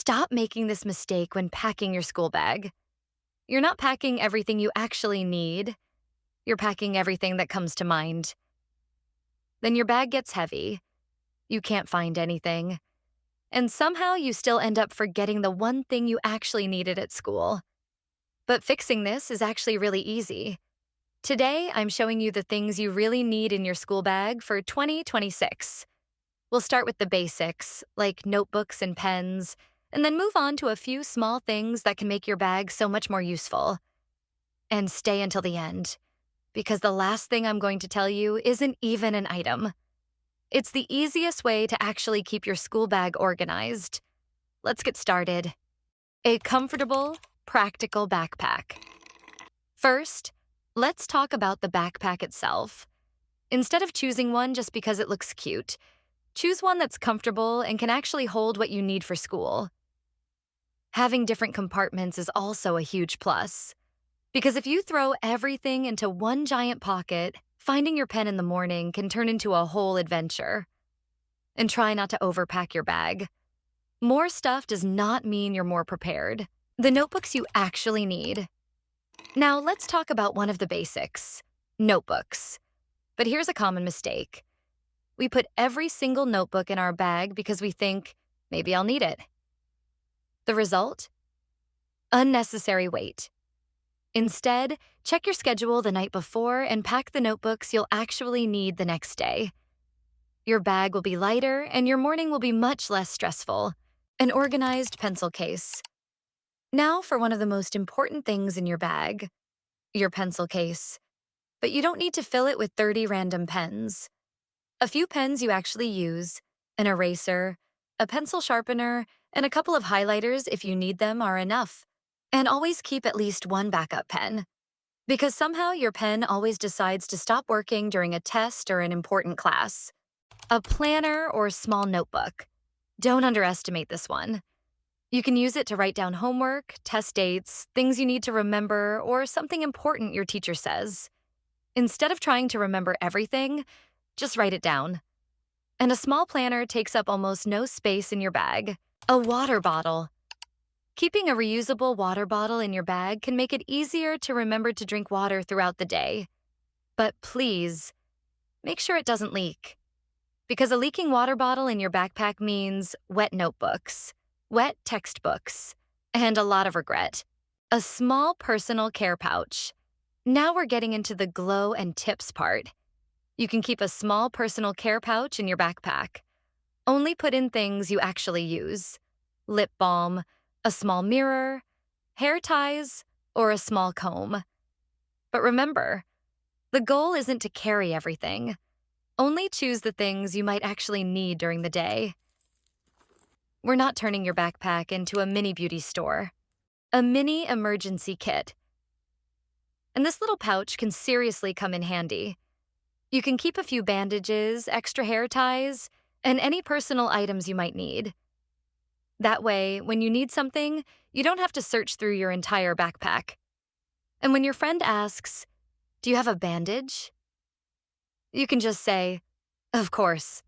Stop making this mistake when packing your school bag. You're not packing everything you actually need, you're packing everything that comes to mind. Then your bag gets heavy, you can't find anything, and somehow you still end up forgetting the one thing you actually needed at school. But fixing this is actually really easy. Today, I'm showing you the things you really need in your school bag for 2026. We'll start with the basics, like notebooks and pens, and then move on to a few small things that can make your bag so much more useful. And stay until the end, because the last thing I'm going to tell you isn't even an item. It's the easiest way to actually keep your school bag organized. Let's get started. A comfortable, practical backpack. First, let's talk about the backpack itself. Instead of choosing one just because it looks cute, choose one that's comfortable and can actually hold what you need for school. Having different compartments is also a huge plus, because if you throw everything into one giant pocket, finding your pen in the morning can turn into a whole adventure. And try not to overpack your bag. More stuff does not mean you're more prepared. The notebooks you actually need. Now let's talk about one of the basics, notebooks. But here's a common mistake. We put every single notebook in our bag because we think, maybe I'll need it. The result? Unnecessary weight. Instead, check your schedule the night before and pack the notebooks you'll actually need the next day. Your bag will be lighter and your morning will be much less stressful. An organized pencil case. Now for one of the most important things in your bag, your pencil case. But you don't need to fill it with 30 random pens. A few pens you actually use, an eraser, a pencil sharpener, and a couple of highlighters if you need them are enough. And always keep at least one backup pen, because somehow your pen always decides to stop working during a test or an important class. A planner or small notebook. Don't underestimate this one. You can use it to write down homework, test dates, things you need to remember, or something important your teacher says. Instead of trying to remember everything, just write it down. And a small planner takes up almost no space in your bag. A water bottle. Keeping a reusable water bottle in your bag can make it easier to remember to drink water throughout the day. But please, make sure it doesn't leak. Because a leaking water bottle in your backpack means wet notebooks, wet textbooks, and a lot of regret. A small personal care pouch. Now we're getting into the glow and tips part. You can keep a small personal care pouch in your backpack. Only put in things you actually use. Lip balm, a small mirror, hair ties, or a small comb. But remember, the goal isn't to carry everything. Only choose the things you might actually need during the day. We're not turning your backpack into a mini beauty store. A mini emergency kit. And this little pouch can seriously come in handy. You can keep a few bandages, extra hair ties, and any personal items you might need. That way, when you need something, you don't have to search through your entire backpack. And when your friend asks, "Do you have a bandage?" you can just say, "Of course."